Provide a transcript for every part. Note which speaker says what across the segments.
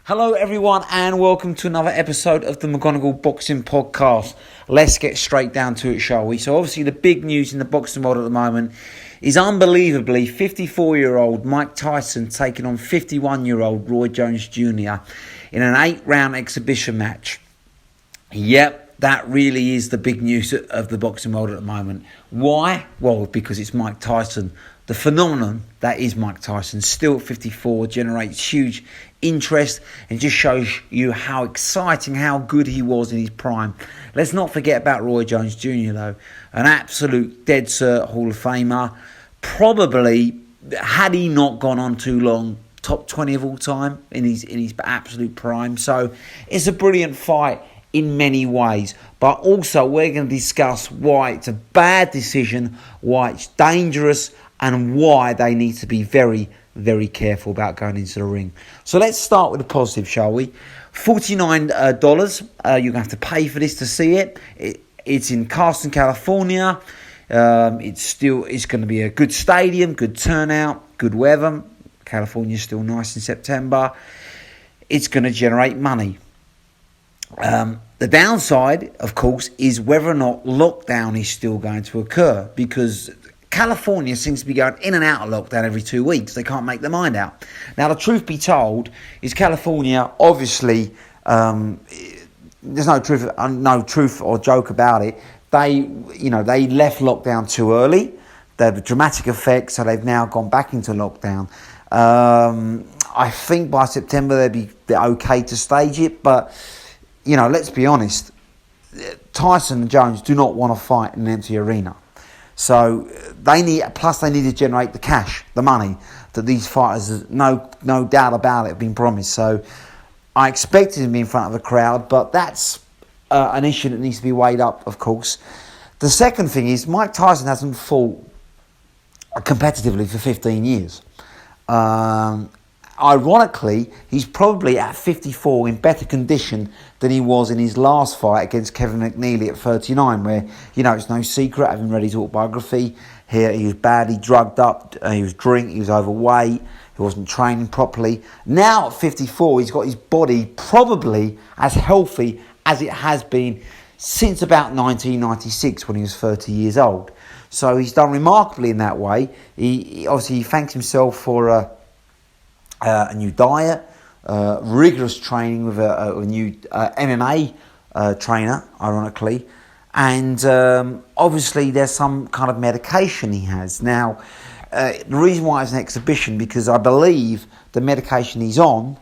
Speaker 1: Hello everyone and welcome to another episode of the McGonagall Boxing Podcast. Let's get straight down to it, shall we? So obviously the big news in the boxing world at the moment is unbelievably 54-year-old Mike Tyson taking on 51-year-old Roy Jones Jr. in an 8-round exhibition match. Yep, that really is the big news of the boxing world at the moment. Why? Well, because it's Mike Tyson. The phenomenon that is Mike Tyson, still at 54, generates huge interest and just shows you how exciting, how good he was in his prime. Let's not forget about Roy Jones Jr. though, an absolute dead cert Hall of Famer. Probably, had he not gone on too long, top 20 of all time in his absolute prime. So it's a brilliant fight in many ways, but also we're going to discuss why it's a bad decision, why it's dangerous, and why they need to be very, very careful about going into the ring. So let's start with the positive, shall we? $49. You're going to have to pay for this to see it. It's in Carson, California. It's going to be a good stadium, good turnout, good weather. California's still nice in September. It's going to generate money. The downside, of course, is whether or not lockdown is still going to occur, because California seems to be going in and out of lockdown every 2 weeks. They can't make their mind out. Now, the truth be told, is California, obviously, there's no truth or joke about it. They left lockdown too early. They had a dramatic effect, so they've now gone back into lockdown. I think by September they're okay to stage it, but let's be honest. Tyson and Jones do not want to fight in an empty arena. So they need to generate the cash, the money that these fighters, no doubt about it, have been promised. So I expected him to be in front of a crowd, but that's an issue that needs to be weighed up, of course. The second thing is Mike Tyson hasn't fought competitively for 15 years. Ironically, he's probably at 54 in better condition than he was in his last fight against Kevin McNeely at 39, where, it's no secret, having read his autobiography, here he was badly drugged up, he was drinking, he was overweight, he wasn't training properly. Now at 54, he's got his body probably as healthy as it has been since about 1996 when he was 30 years old. So he's done remarkably in that way. He thanks himself for a new diet, rigorous training with a new MMA trainer, ironically, and obviously there's some kind of medication he has. Now, the reason why it's an exhibition, because I believe the medication he's on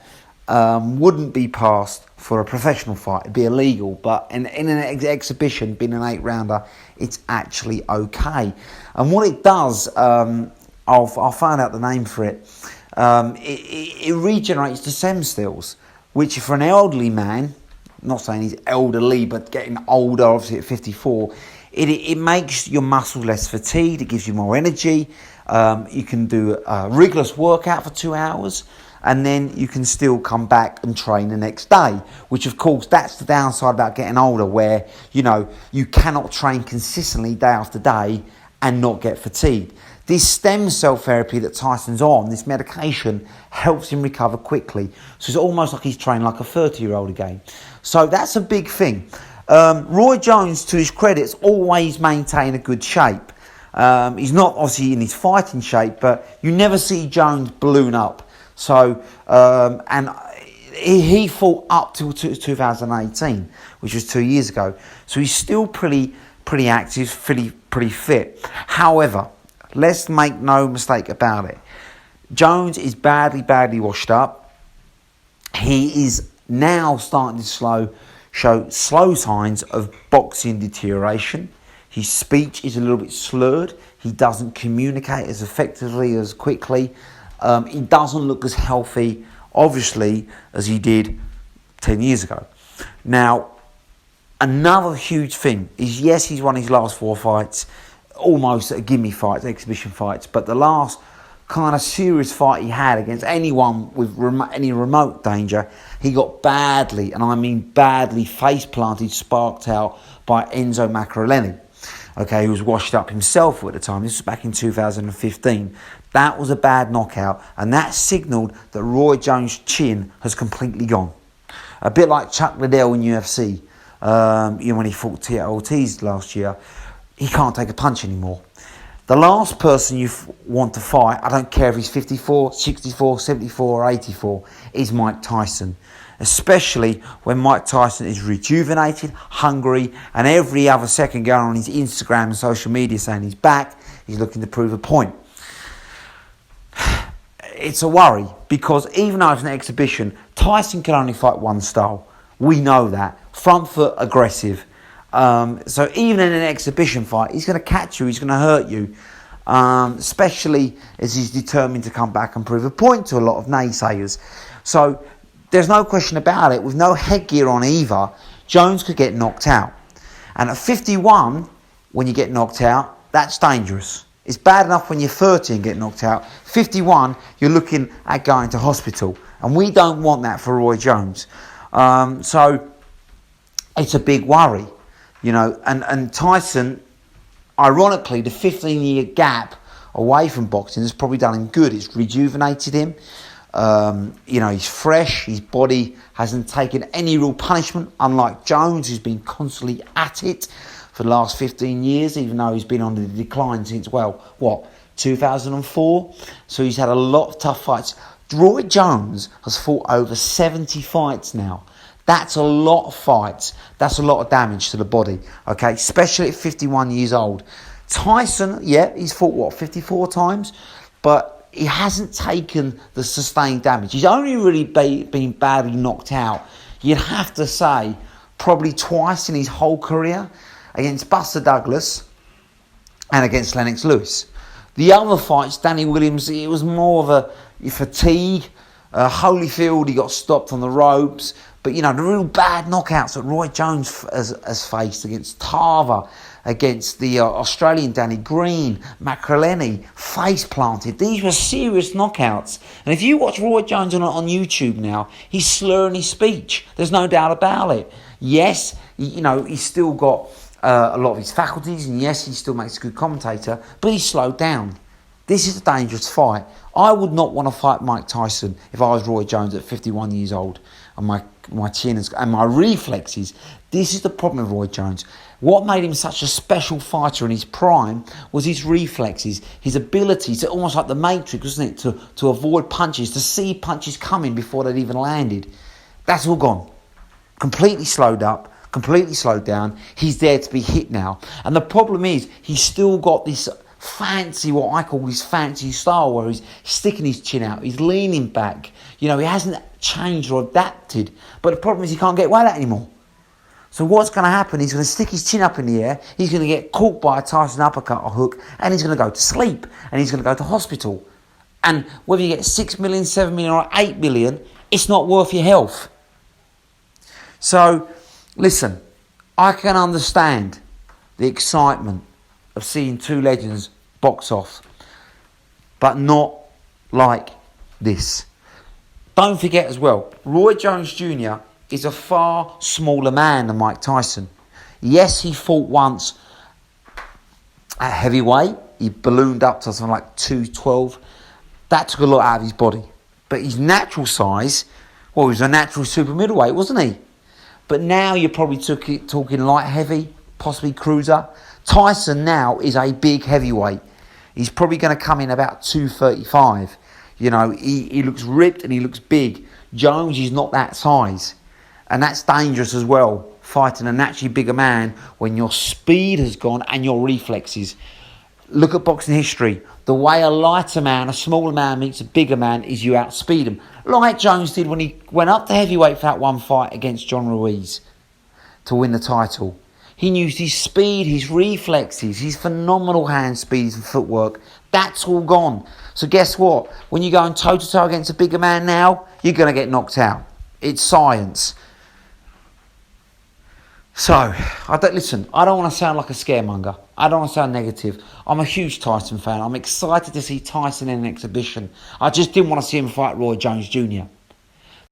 Speaker 1: wouldn't be passed for a professional fight. It'd be illegal, but in an exhibition, being an 8-rounder, it's actually okay. And what it does, I'll find out the name for it. It regenerates the stem cells, which for an elderly man, not saying he's elderly, but getting older, obviously at 54, it makes your muscles less fatigued, it gives you more energy. You can do a rigorous workout for 2 hours, and then you can still come back and train the next day, which of course that's the downside about getting older, where you cannot train consistently day after day and not get fatigued. This stem cell therapy that Tyson's on, this medication, helps him recover quickly. So it's almost like he's training like a 30-year-old again. So that's a big thing. Roy Jones, to his credit, has always maintained a good shape. He's not obviously in his fighting shape, but you never see Jones balloon up. So, and he fought up till 2018, which was 2 years ago. So he's still pretty active, pretty fit. However, let's make no mistake about it. Jones is badly washed up. He is now starting to show slow signs of boxing deterioration. His speech is a little bit slurred. He doesn't communicate as effectively, as quickly. He doesn't look as healthy, obviously, as he did 10 years ago. Now, another huge thing is, yes, he's won his last 4 fights, almost gimme fights, exhibition fights, but the last kind of serious fight he had against anyone with any remote danger, he got badly, and I mean badly, face planted, sparked out by Enzo Maccarelli. Okay, he was washed up himself at the time. This was back in 2015. That was a bad knockout, and that signalled that Roy Jones' chin has completely gone. A bit like Chuck Liddell in UFC, when he fought Tito Ortiz last year. He can't take a punch anymore. The last person you want to fight, I don't care if he's 54, 64, 74 or 84, is Mike Tyson. Especially when Mike Tyson is rejuvenated, hungry, and every other second going on his Instagram and social media saying he's back, he's looking to prove a point. It's a worry, because even though it's an exhibition, Tyson can only fight one style. We know that. Front foot, aggressive. So even in an exhibition fight, he's going to catch you, he's going to hurt you. Especially as he's determined to come back and prove a point to a lot of naysayers. So there's no question about it. With no headgear on either, Jones could get knocked out. And at 51, when you get knocked out, that's dangerous. It's bad enough when you're 30 and get knocked out. 51, you're looking at going to hospital. And we don't want that for Roy Jones. So it's a big worry. And Tyson, ironically, the 15-year gap away from boxing has probably done him good. It's rejuvenated him. He's fresh. His body hasn't taken any real punishment, unlike Jones, who's been constantly at it for the last 15 years, even though he's been on the decline since, 2004? So he's had a lot of tough fights. Roy Jones has fought over 70 fights now. That's a lot of fights. That's a lot of damage to the body, okay? Especially at 51 years old. Tyson, he's fought, 54 times? But he hasn't taken the sustained damage. He's only really been badly knocked out, you'd have to say, probably twice in his whole career, against Buster Douglas and against Lennox Lewis. The other fights, Danny Williams, it was more of a fatigue. Holyfield, he got stopped on the ropes. But, the real bad knockouts that Roy Jones has faced against Tarver, against the Australian Danny Green, Macreleni, face planted. These were serious knockouts. And if you watch Roy Jones on YouTube now, he's slurring his speech. There's no doubt about it. Yes, he's still got a lot of his faculties, and yes, he still makes a good commentator, but he's slowed down. This is a dangerous fight. I would not want to fight Mike Tyson if I was Roy Jones at 51 years old, and my chin and my reflexes. This is the problem with Roy Jones. What made him such a special fighter in his prime was his reflexes, his ability to, almost like the Matrix, wasn't it, to avoid punches, to see punches coming before they'd even landed. That's all gone. Completely slowed up, completely slowed down. He's there to be hit now. And the problem is, he's still got this fancy, what I call his fancy style, where he's sticking his chin out, he's leaning back. He hasn't changed or adapted. But the problem is he can't get away with that anymore. So what's going to happen, he's going to stick his chin up in the air, he's going to get caught by a Tyson uppercut or hook, and he's going to go to sleep, and he's going to go to hospital. And whether you get 6 million, 7 million or 8 million, it's not worth your health. So, listen, I can understand the excitement of seeing two legends box off, but not like this. Don't forget as well, Roy Jones Jr. is a far smaller man than Mike Tyson. Yes, he fought once at heavyweight. He ballooned up to something like 212. That took a lot out of his body. But his natural size, he was a natural super middleweight, wasn't he? But now you're probably talking light heavy, possibly cruiser. Tyson now is a big heavyweight. He's probably going to come in about 235. He looks ripped and he looks big. Jones is not that size. And that's dangerous as well, fighting a naturally bigger man when your speed has gone and your reflexes. Look at boxing history. The way a lighter man, a smaller man meets a bigger man is you outspeed him. Like Jones did when he went up to heavyweight for that one fight against John Ruiz to win the title. He used his speed, his reflexes, his phenomenal hand speeds and footwork. That's all gone. So guess what? When you're going toe-to-toe against a bigger man now, you're going to get knocked out. It's science. So, I don't want to sound like a scaremonger. I don't want to sound negative. I'm a huge Tyson fan. I'm excited to see Tyson in an exhibition. I just didn't want to see him fight Roy Jones Jr.